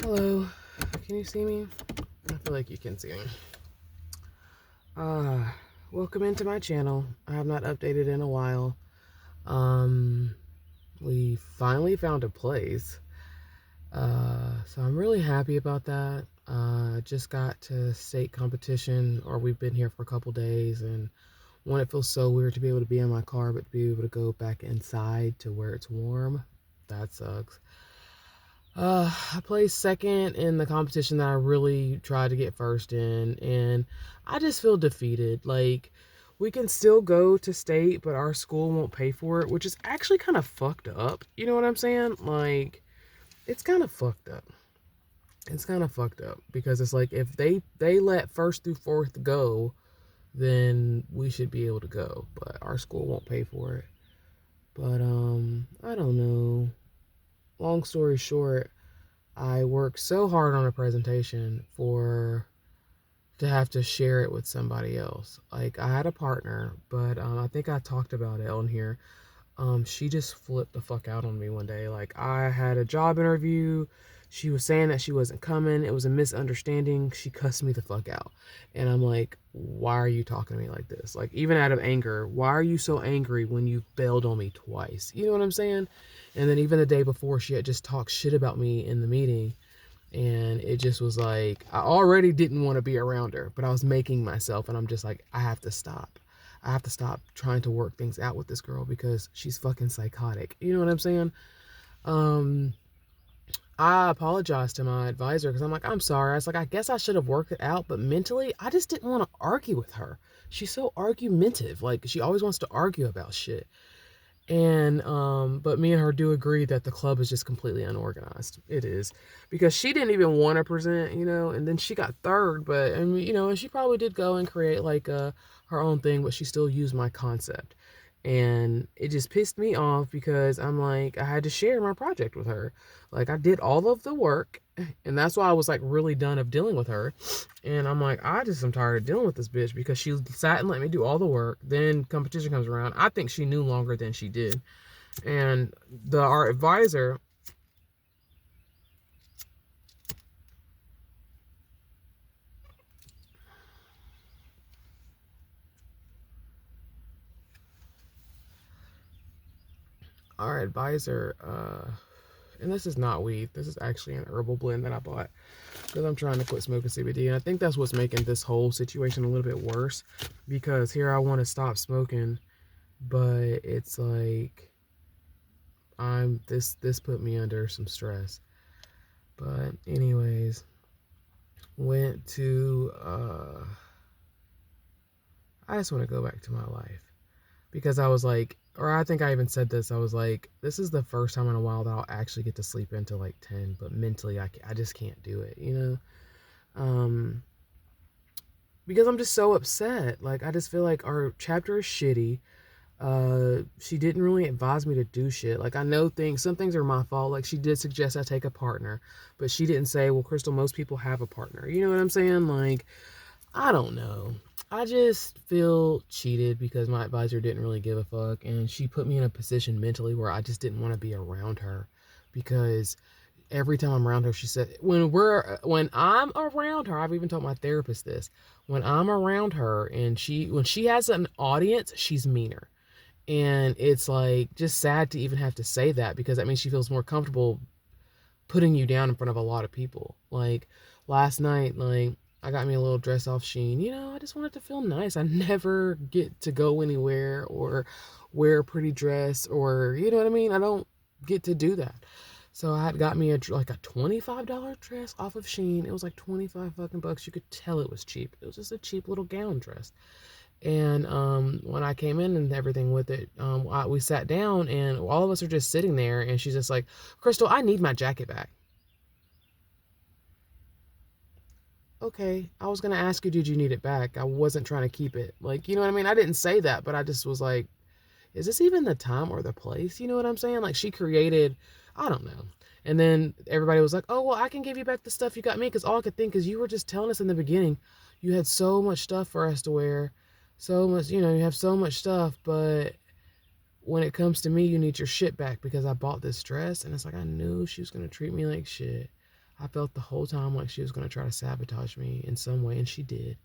Hello, can you see me? I feel like you can see me. Uh, Welcome into my channel. I have not updated in a while. Um, we finally found a place. So I'm really happy about that. Just got to state competition, or we've been here for a couple days, and one, it feels so weird to be able to be in my car, but to be able to go back inside to where it's warm, that sucks. I placed second in the competition that I really tried to get first in, and I just feel defeated. Like, we can still go to state, but our school won't pay for it, which is actually kind of fucked up. You know what I'm saying? Like, it's kind of fucked up. It's kind of fucked up because it's like if they let first through fourth go, then we should be able to go, but our school won't pay for it. But I don't know. Long story short, I worked so hard on a presentation for to have to share it with somebody else. Like, I had a partner, but I think I talked about it on here. She just flipped the fuck out on me one day. Like, I had a job interview. She was saying that she wasn't coming. It was a misunderstanding. She cussed me the fuck out. And I'm like, why are you talking to me like this? Like, even out of anger, why are you so angry when you bailed on me twice? You know what I'm saying? And then even the day before, she had just talked shit about me in the meeting. And it just was like, I already didn't want to be around her, but I was making myself. And I'm just like, I have to stop. I have to stop trying to work things out with this girl because she's fucking psychotic. You know what I'm saying? Um, I apologized to my advisor because I'm like, I'm sorry. I was like, I guess I should have worked it out, but mentally, I just didn't want to argue with her. She's so argumentative. Like, she always wants to argue about shit. And but me and her do agree that the club is just completely unorganized. It is, because she didn't even want to present, and then she got third. But and she probably did go and create like her own thing, but she still used my concept. And it just pissed me off because I'm like, I had to share my project with her. Like, I did all of the work, and that's why I was like really done of dealing with her. And I'm like, I just am tired of dealing with this bitch because she sat and let me do all the work. Then competition comes around. I think she knew longer than she did. And our advisor, and this is not weed. This is actually an herbal blend that I bought because I'm trying to quit smoking CBD. And I think that's what's making this whole situation a little bit worse, because here I want to stop smoking, but it's like this put me under some stress. But anyways, went to I just want to go back to my life, because I was like, or I think I even said this, I was like, this is the first time in a while that I'll actually get to sleep until like 10, but mentally I just can't do it. Um, because I'm just so upset. Like, I just feel like our chapter is shitty. She didn't really advise me to do shit. Like, I know some things are my fault. Like, she did suggest I take a partner, but she didn't say, well, Crystal, most people have a partner. You know what I'm saying? Like, I don't know. I just feel cheated because my advisor didn't really give a fuck, and she put me in a position mentally where I just didn't want to be around her, because every time I'm around her, she said, when I'm around her, I've even told my therapist this, when I'm around her and when she has an audience, she's meaner. And it's like just sad to even have to say that, because that means she feels more comfortable putting you down in front of a lot of people. Like, last night, like, I got me a little dress off Shein. I just wanted to feel nice. I never get to go anywhere or wear a pretty dress, or, you know what I mean? I don't get to do that. So I had got me like a $25 dress off of Shein. It was like 25 fucking bucks. You could tell it was cheap. It was just a cheap little gown dress. And when I came in and everything with it, we sat down and all of us are just sitting there. And she's just like, Crystal, I need my jacket back. Okay, I was gonna ask you, did you need it back? I wasn't trying to keep it. Like, you know what I mean? I didn't say that, but I just was like, is this even the time or the place? You know what I'm saying? Like, she created, I don't know. And then everybody was like, oh, well, I can give you back the stuff you got me. Because all I could think is, you were just telling us in the beginning, you had so much stuff for us to wear. So much, you have so much stuff. But when it comes to me, you need your shit back because I bought this dress. And it's like, I knew she was going to treat me like shit. I felt the whole time like she was going to try to sabotage me in some way, and she did.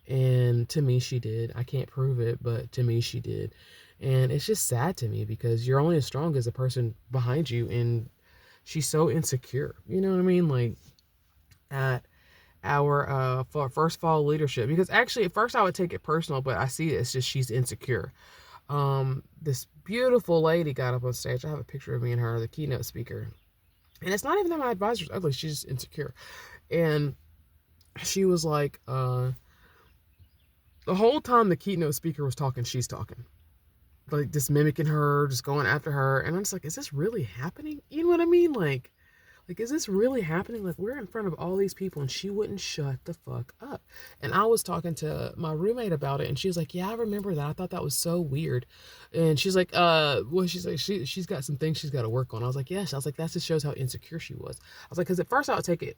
And to me, she did. I can't prove it, but to me, she did. And it's just sad to me because you're only as strong as the person behind you, and she's so insecure. You know what I mean? Like at our first fall leadership, because actually at first I would take it personal, but I see it's just she's insecure. This beautiful lady got up on stage. I have a picture of me and her, the keynote speaker. And it's not even that my advisor's ugly, she's just insecure. And she was like, the whole time the keynote speaker was talking, she's talking. Like just mimicking her, just going after her. And I'm just like, is this really happening? You know what I mean? Like, is this really happening? Like, we're in front of all these people and she wouldn't shut the fuck up. And I was talking to my roommate about it and she was like, yeah, I remember that. I thought that was so weird. And she's like, well, she's like, she's got some things she's got to work on. I was like, yes. I was like, that just shows how insecure she was. I was like, because at first I would take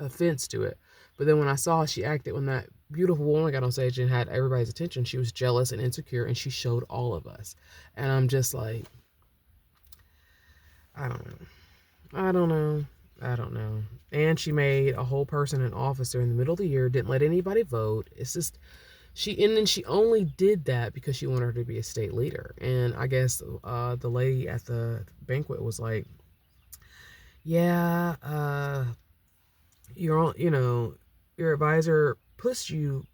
offense to it. But then when I saw how she acted when that beautiful woman got on stage and had everybody's attention, she was jealous and insecure and she showed all of us. And I'm just like, I don't know. I don't know. I don't know. And she made a whole person an officer in the middle of the year, didn't let anybody vote. It's just and then she only did that because she wanted her to be a state leader. And I guess the lady at the banquet was like, yeah, your advisor pushed you.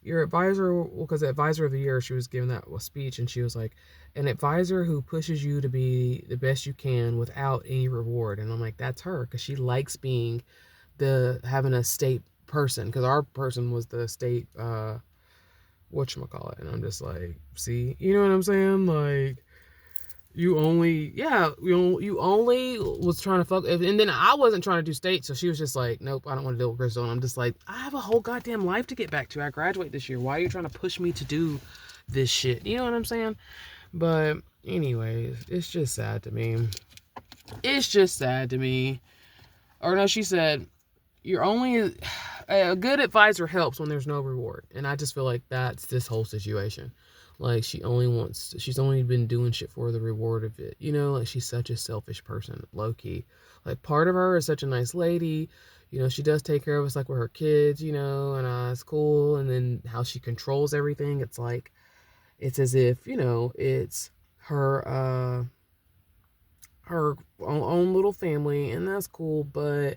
Your advisor, well, because the advisor of the year, she was giving that speech, and she was like, an advisor who pushes you to be the best you can without any reward. And I'm like, that's her, because she likes being having a state person, because our person was the state, whatchamacallit. And I'm just like, see, you know what I'm saying? Like, you only was trying to fuck, and then I wasn't trying to do state, so she was just like, nope, I don't want to deal with Crystal. And I'm just like, I have a whole goddamn life to get back to. I graduate this year. Why are you trying to push me to do this shit? You know what I'm saying? But anyways, it's just sad to me. It's just sad to me. Or no, she said, you're only a good advisor helps when there's no reward. And I just feel like that's this whole situation. Like she's only been doing shit for the reward of it. You know, like she's such a selfish person, low key. Like part of her is such a nice lady. You know, she does take care of us like we're her kids, you know, and it's cool. And then how she controls everything, it's like, it's as if, you know, it's her own little family, and that's cool, but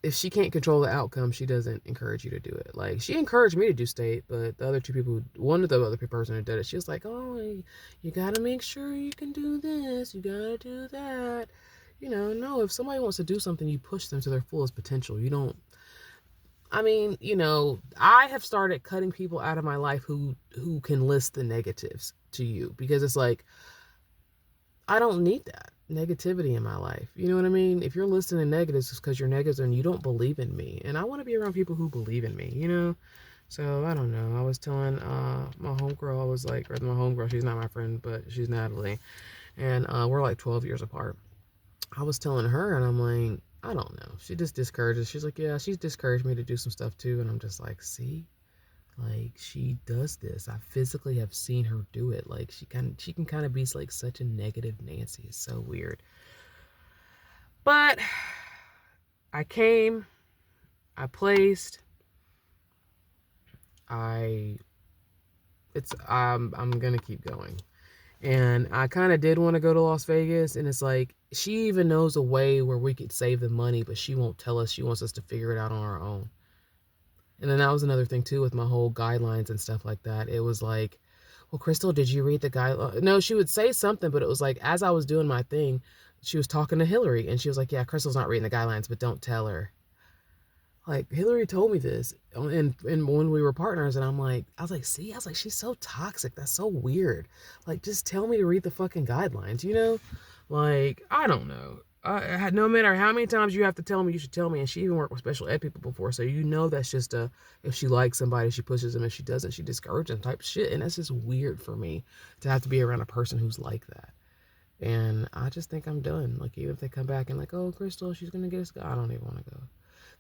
if she can't control the outcome, she doesn't encourage you to do it. Like, she encouraged me to do state, but the other two people, one of the other person who did it, she was like, oh, you gotta make sure you can do this, you gotta do that. You know, no, if somebody wants to do something, you push them to their fullest potential. You don't, I mean, you know, I have started cutting people out of my life who can list the negatives to you, because it's like, I don't need that negativity in my life. You know what I mean? If you're listening to negatives, it's because you're negative and you don't believe in me. And I want to be around people who believe in me, you know? So I don't know. I was telling my homegirl, I was like, or my homegirl, she's not my friend, but she's Natalie. And we're like 12 years apart. I was telling her, and I'm like, I don't know. She just discourages. She's like, yeah, she's discouraged me to do some stuff too. And I'm just like, see? Like, she does this. I physically have seen her do it. Like, she can kind of be like such a negative Nancy. It's so weird. But I came, I placed, I'm gonna keep going. And I kind of did want to go to Las Vegas, and it's like, she even knows a way where we could save the money, but she won't tell us. She wants us to figure it out on our own. And then that was another thing too with my whole guidelines and stuff like that. It was like, well, Crystal, did you read the guideline? No, she would say something, but it was like, as I was doing my thing, she was talking to Hillary, and she was like, yeah, Crystal's not reading the guidelines, but don't tell her. Like, Hillary told me this, and when we were partners, and I was like, see, I was like, she's so toxic. That's so weird. Like, just tell me to read the fucking guidelines, you know? Like, I don't know. No matter how many times you have to tell me, you should tell me. And she even worked with special ed people before, so you know that's just if she likes somebody, she pushes them. If she doesn't, she discourages them type shit. And that's just weird for me to have to be around a person who's like that. And I just think I'm done. Like, even if they come back and like, oh, Crystal, she's gonna get us, I don't even want to go,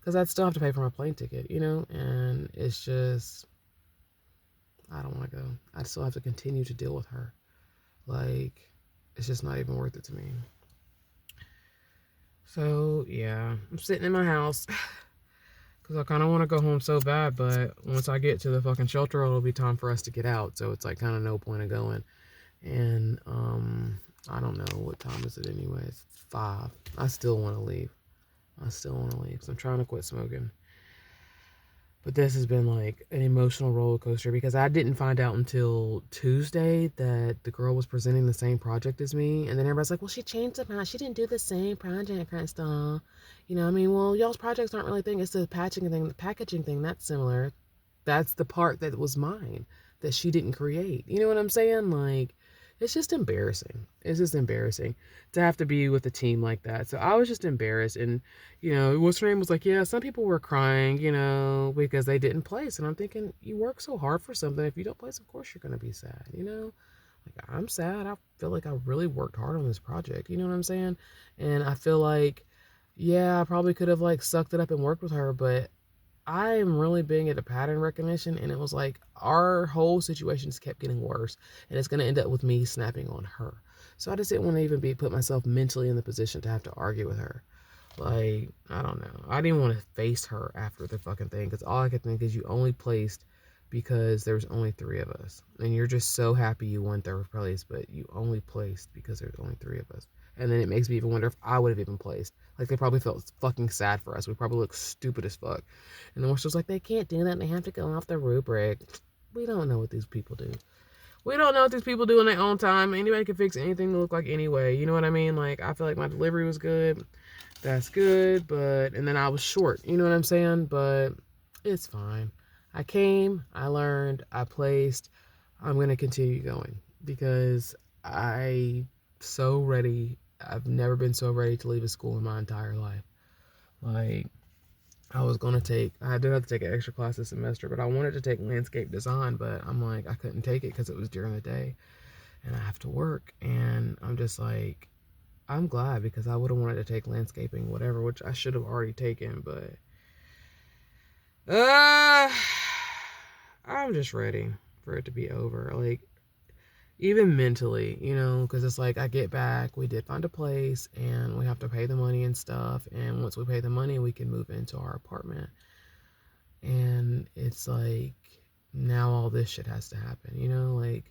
because I'd still have to pay for my plane ticket, you know. And it's just, I don't want to go. I'd still have to continue to deal with her. Like, it's just not even worth it to me. So, yeah, I'm sitting in my house because I kind of want to go home so bad, but once I get to the fucking shelter, it'll be time for us to get out. So it's like kind of no point of going. And, I don't know. What time is it anyways? It's 5. I still want to leave. I still want to leave. So I'm trying to quit smoking. But this has been like an emotional roller coaster because I didn't find out until Tuesday that the girl was presenting the same project as me. And then everybody's like, well, she changed the project. She didn't do the same project, Crystal. You know, I mean, well, y'all's projects aren't really a thing. It's the patching thing, the packaging thing. That's similar. That's the part that was mine that she didn't create. You know what I'm saying? Like, it's just embarrassing. It's just embarrassing to have to be with a team like that. So I was just embarrassed. And, you know, what's her name was like, yeah, some people were crying, you know, because they didn't place. And I'm thinking, you work so hard for something. If you don't place, of course you're going to be sad, you know? Like, I'm sad. I feel like I really worked hard on this project. You know what I'm saying? And I feel like, yeah, I probably could have, like, sucked it up and worked with her, but I am really big at a pattern recognition, and it was like our whole situation just kept getting worse, and it's gonna end up with me snapping on her. So I just didn't want to even put myself mentally in the position to have to argue with her. Like, I don't know. I didn't want to face her after the fucking thing because all I could think is you only placed because there's only 3 of us, and you're just so happy you won 3rd place, but you only placed because there's only 3 of us. And then it makes me even wonder if I would have even placed. Like, they probably felt fucking sad for us. We probably look stupid as fuck. And then we're just like, they can't do that. And they have to go off the rubric. We don't know what these people do. We don't know what these people do in their own time. Anybody can fix anything to look like anyway. You know what I mean? Like, I feel like my delivery was good. That's good. But, and then I was short. You know what I'm saying? But it's fine. I came, I learned, I placed. I'm going to continue going because I so ready. I've never been so ready to leave a school in my entire life. Like, I did have to take an extra class this semester, but I wanted to take landscape design, but I'm like, I couldn't take it because it was during the day and I have to work. And I'm just like, I'm glad because I would have wanted to take landscaping, whatever, which I should have already taken, but, uh, I'm just ready for it to be over. Like, even mentally, you know, because it's like I get back, we did find a place and we have to pay the money and stuff. And once we pay the money, we can move into our apartment. And it's like, now all this shit has to happen, you know, like,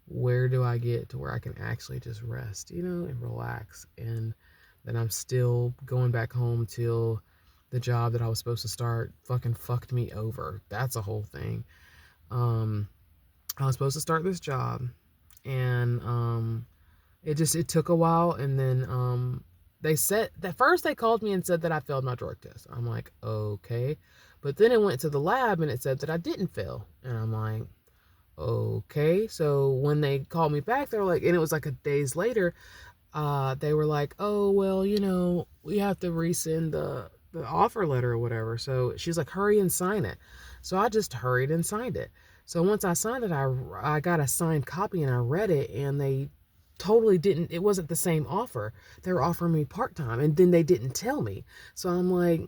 where do I get to where I can actually just rest, you know, and relax? And then I'm still going back home till the job that I was supposed to start fucking fucked me over. That's a whole thing. I was supposed to start this job and it took a while, and then they said that first they called me and said that I failed my drug test. I'm like, okay. But then it went to the lab and it said that I didn't fail. And I'm like, okay. So when they called me back, they were like, and it was like a days later, they were like, oh, well, you know, we have to resend the offer letter or whatever. So she's like, hurry and sign it. So I just hurried and signed it. So once I signed it, I got a signed copy and I read it, and they totally didn't, it wasn't the same offer. They were offering me part-time, and then they didn't tell me. So I'm like,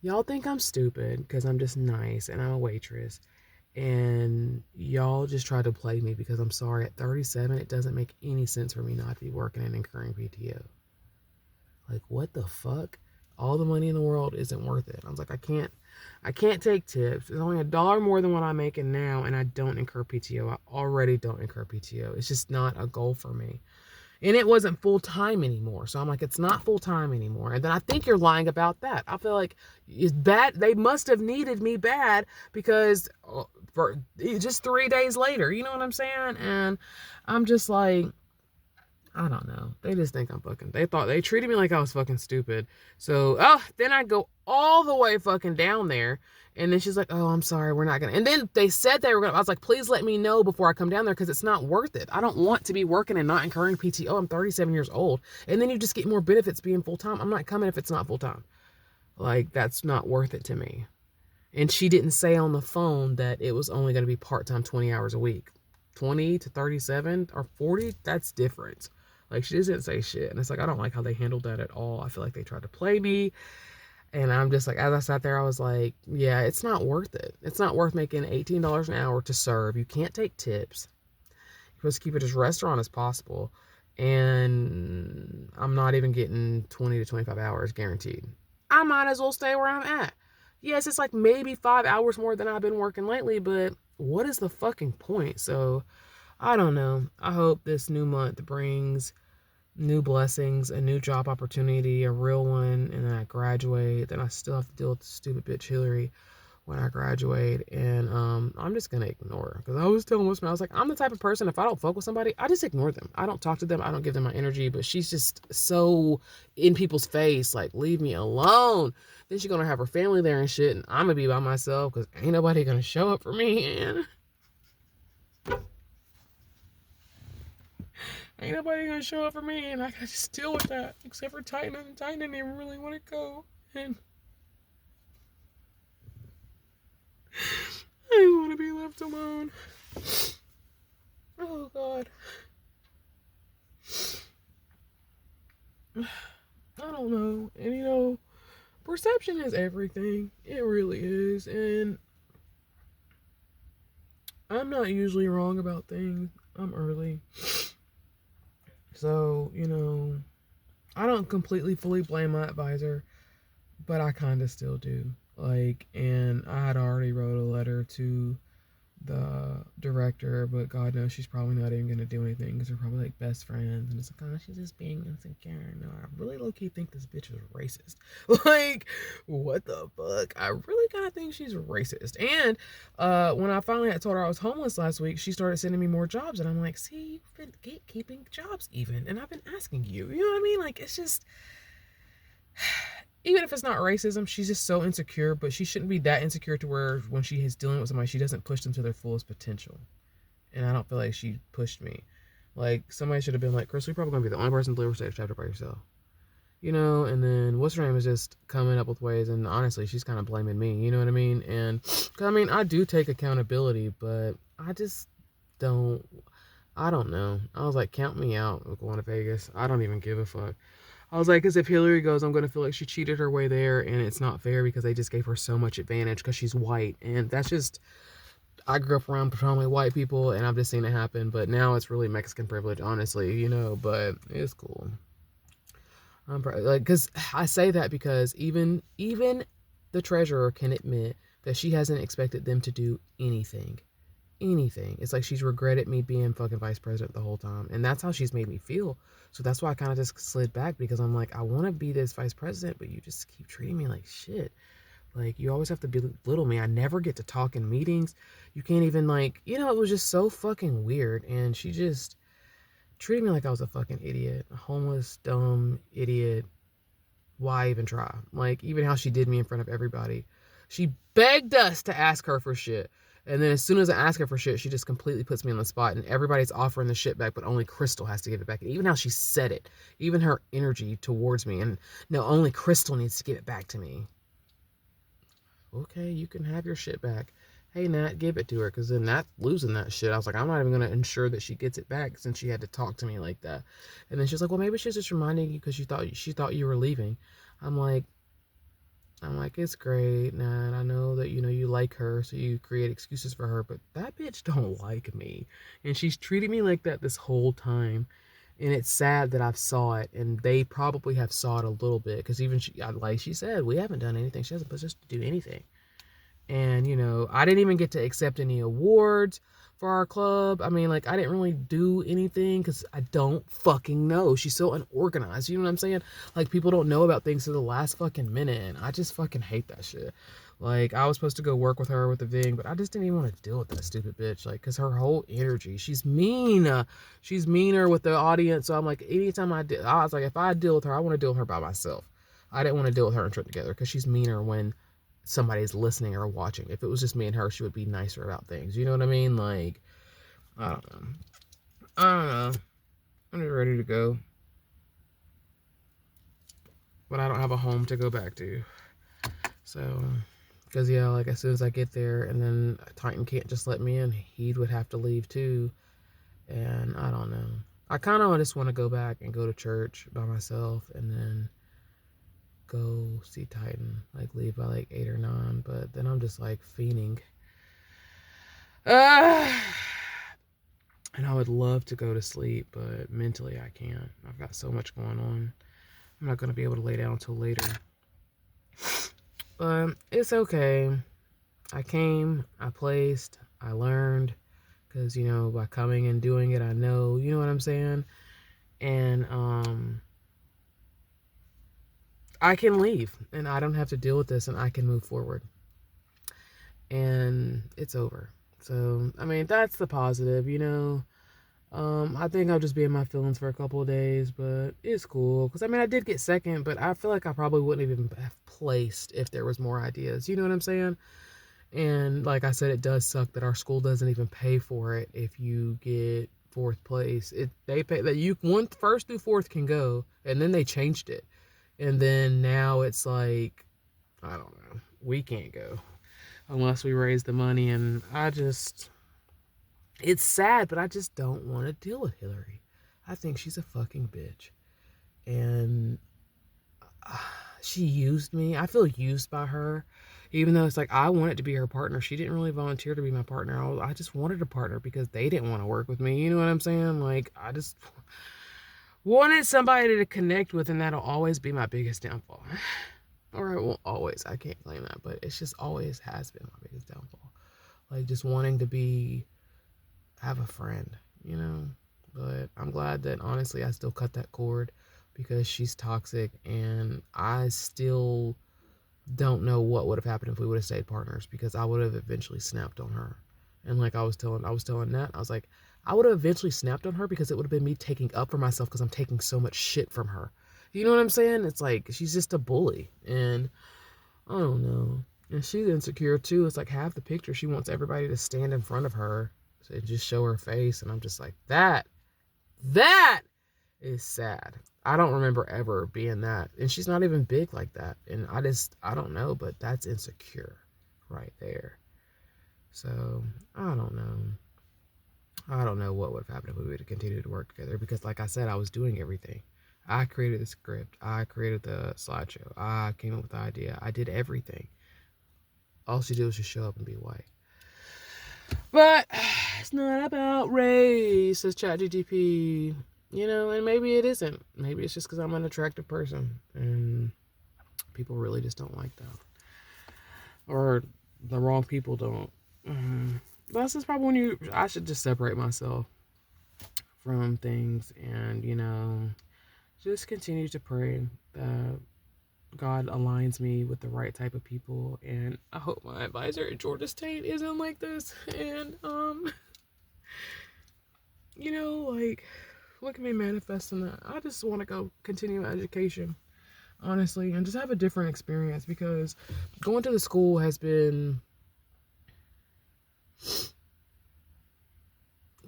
y'all think I'm stupid because I'm just nice and I'm a waitress, and y'all just try to play me because I'm sorry, at 37 it doesn't make any sense for me not to be working and incurring PTO. Like, what the fuck? All the money in the world isn't worth it. I was like, I can't take tips. It's only $1 more than what I'm making now, and I don't incur PTO. I already don't incur PTO. It's just not a goal for me. And it wasn't full time anymore. So I'm like, it's not full time anymore. And then I think you're lying about that. I feel like it's bad. They must have needed me bad because for just 3 days later, you know what I'm saying? And I'm just like, I don't know. They just think I'm fucking. They treated me like I was fucking stupid. So, then I go all the way fucking down there. And then she's like, oh, I'm sorry, we're not gonna. And then they said they were gonna. I was like, please let me know before I come down there because it's not worth it. I don't want to be working and not incurring PTO. I'm 37 years old. And then you just get more benefits being full time. I'm not coming if it's not full time. Like, that's not worth it to me. And she didn't say on the phone that it was only gonna be part time 20 hours a week. 20 to 37 or 40, that's different. Like, she didn't say shit. And it's like, I don't like how they handled that at all. I feel like they tried to play me. And I'm just like, as I sat there, I was like, yeah, it's not worth it. It's not worth making $18 an hour to serve. You can't take tips. You're supposed to keep it as restaurant as possible. and I'm not even getting 20 to 25 hours guaranteed. I might as well stay where I'm at. Yes, it's like maybe 5 hours more than I've been working lately, but what is the fucking point? So I don't know. I hope this new month brings new blessings, a new job opportunity, a real one, and then I graduate. Then I still have to deal with the stupid bitch Hillary when I graduate, and I'm just gonna ignore her. Because I was telling Wisman, I was like, I'm the type of person, if I don't fuck with somebody, I just ignore them. I don't talk to them, I don't give them my energy. But she's just so in people's face, like, leave me alone. Then she's gonna have her family there and shit, and I'm gonna be by myself because ain't nobody gonna show up for me. And ain't nobody gonna show up for me, and I gotta just deal with that. Except for Titan, and Titan didn't even really want to go, and I want to be left alone. Oh God. I don't know. And you know, perception is everything. It really is. And I'm not usually wrong about things. I'm early. So, you know, I don't completely fully blame my advisor, but I kind of still do. Like, and I had already wrote a letter to the director, but God knows she's probably not even gonna do anything because they're probably like best friends, and it's like, oh, she's just being insecure. No, I really low-key think this bitch is racist. Like, what the fuck? I really kind of think she's racist. And when I finally had told her I was homeless last week, she started sending me more jobs, and I'm like, see, you've been gatekeeping jobs even, and I've been asking you. You know what I mean? Like, it's just, even if it's not racism, she's just so insecure, but she shouldn't be that insecure to where when she is dealing with somebody, she doesn't push them to their fullest potential. And I don't feel like she pushed me. Like, somebody should have been like, Chris, you're probably going to be the only person to deliver stage chapter by yourself. You know, and then what's her name is just coming up with ways, and honestly, she's kind of blaming me. You know what I mean? And, I mean, I do take accountability, but I just don't, I don't know. I was like, count me out of going to Vegas. I don't even give a fuck. I was like, because if Hillary goes, I'm going to feel like she cheated her way there, and it's not fair because they just gave her so much advantage because she's white. And that's just, I grew up around predominantly white people, and I've just seen it happen. But now it's really Mexican privilege, honestly, you know, but it's cool. I'm like, because I say that because even the treasurer can admit that she hasn't expected them to do anything. It's like she's regretted me being fucking vice president the whole time. And that's how she's made me feel. So that's why I kind of just slid back, because I'm like, I want to be this vice president, but you just keep treating me like shit. Like, you always have to belittle me. I never get to talk in meetings. You can't even, like, you know, it was just so fucking weird. And she just treated me like I was a fucking idiot. A homeless, dumb idiot. Why even try? Like, even how she did me in front of everybody. She begged us to ask her for shit. And then as soon as I ask her for shit, she just completely puts me on the spot, and everybody's offering the shit back, but only Crystal has to give it back. And even how she said it, even her energy towards me, and no, only Crystal needs to give it back to me. Okay, you can have your shit back. Hey, Nat, give it to her, because then Nat losing that shit. I was like, I'm not even going to ensure that she gets it back since she had to talk to me like that. And then she's like, well, maybe she's just reminding you because she thought you were leaving. I'm like, it's great, Nat. I know that, you know, you like her, so you create excuses for her, but that bitch don't like me. And she's treated me like that this whole time. And it's sad that I've saw it, and they probably have saw it a little bit, because even she, like she said, we haven't done anything. She hasn't pushed us to do anything. And, you know, I didn't even get to accept any awards for our club. I mean, like, I didn't really do anything because I don't fucking know. She's so unorganized. You know what I'm saying? Like, people don't know about things to the last fucking minute, and I just fucking hate that shit. Like, I was supposed to go work with her with the Ving, but I just didn't even want to deal with that stupid bitch. Like, because her whole energy, she's mean. She's meaner with the audience. So I'm like, anytime I was like, if I deal with her, I want to deal with her by myself. I didn't want to deal with her and Trent together because she's meaner when somebody's listening or watching. If it was just me and her, she would be nicer about things. You know what I mean? Like, I don't know. I'm just ready to go. But I don't have a home to go back to. So, because, yeah, like, as soon as I get there, and then Titan can't just let me in, he would have to leave too. And I don't know. I kind of just want to go back and go to church by myself, and then go see Titan, like, leave by like 8 or 9. But then I'm just like fiending. And I would love to go to sleep, but mentally I can't. I've got so much going on. I'm not going to be able to lay down until later. But it's okay. I came, I placed, I learned. Because, you know, by coming and doing it, I know, you know what I'm saying? And I can leave and I don't have to deal with this and I can move forward. And it's over. So, I mean, that's the positive, you know. I think I'll just be in my feelings for a couple of days, but it's cool. Because, I mean, I did get second, but I feel like I probably wouldn't even have placed if there was more ideas. You know what I'm saying? And like I said, it does suck that our school doesn't even pay for it if you get fourth place. They pay that you first through fourth can go, and then they changed it. And then now it's like, I don't know, we can't go unless we raise the money. And it's sad, but I just don't want to deal with Hillary. I think she's a fucking bitch. And she used me. I feel used by her. Even though it's like I wanted to be her partner. She didn't really volunteer to be my partner. I just wanted a partner because they didn't want to work with me. You know what I'm saying? Like, I just wanted somebody to connect with, and that'll always be my biggest downfall. Or it won't always. I can't claim that, but it's just always has been my biggest downfall. Like, just wanting to have a friend, you know? But I'm glad that, honestly, I still cut that cord because she's toxic, and I still don't know what would have happened if we would have stayed partners, because I would have eventually snapped on her. And like I was telling Nat, I was like, I would have eventually snapped on her because it would have been me taking up for myself because I'm taking so much shit from her. You know what I'm saying? It's like, she's just a bully. And I don't know. And she's insecure too. It's like half the picture, she wants everybody to stand in front of her and just show her face. And I'm just like, that is sad. I don't remember ever being that. And she's not even big like that. And I don't know, but that's insecure right there. So, I don't know. I don't know what would have happened if we would have continued to work together, because like I said, I was doing everything. I created the script. I created the slideshow. I came up with the idea. I did everything. All she did was just show up and be white. But it's not about race, says ChatGPT. You know, and maybe it isn't. Maybe it's just because I'm an attractive person and people really just don't like that. Or the wrong people don't. This is probably when I should just separate myself from things and, you know, just continue to pray that God aligns me with the right type of people. And I hope my advisor at Georgia State isn't like this. And, you know, like, look at me manifesting that. I just want to go continue education, honestly, and just have a different experience, because going to the school has been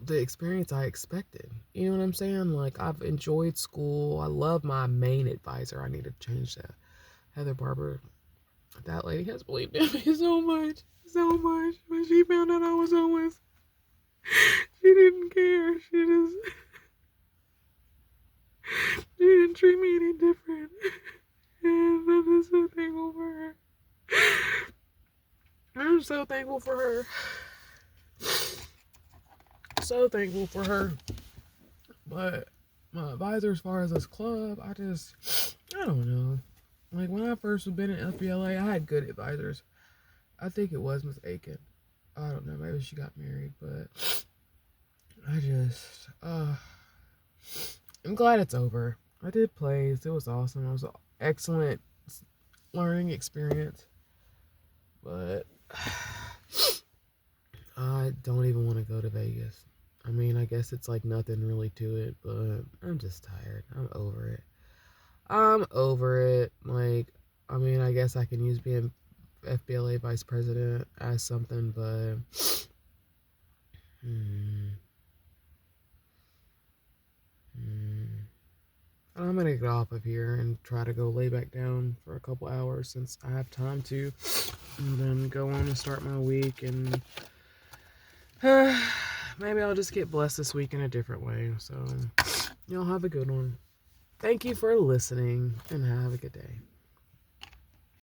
the experience I expected. You know what I'm saying? Like, I've enjoyed school. I love my main advisor. I need to change that. Heather Barber. That lady has believed in me so much. When she found out I was homeless, she didn't care. She didn't treat me any different. And I'm just so thankful for her. I'm so thankful for her. So thankful for her. But my advisor, as far as this club, I don't know. Like, when I first been in FBLA, I had good advisors. I think it was Miss Aiken. I don't know. Maybe she got married, but I'm glad it's over. I did plays. It was awesome. It was an excellent learning experience. But I don't even want to go to Vegas. I mean, I guess it's like nothing really to it, but I'm just tired. I'm over it. Like, I mean, I guess I can use being FBLA vice president as something, but I'm gonna get off of here and try to go lay back down for a couple hours since I have time to, and then go on and start my week. And maybe I'll just get blessed this week in a different way. So y'all have a good one. Thank you for listening, and have a good day.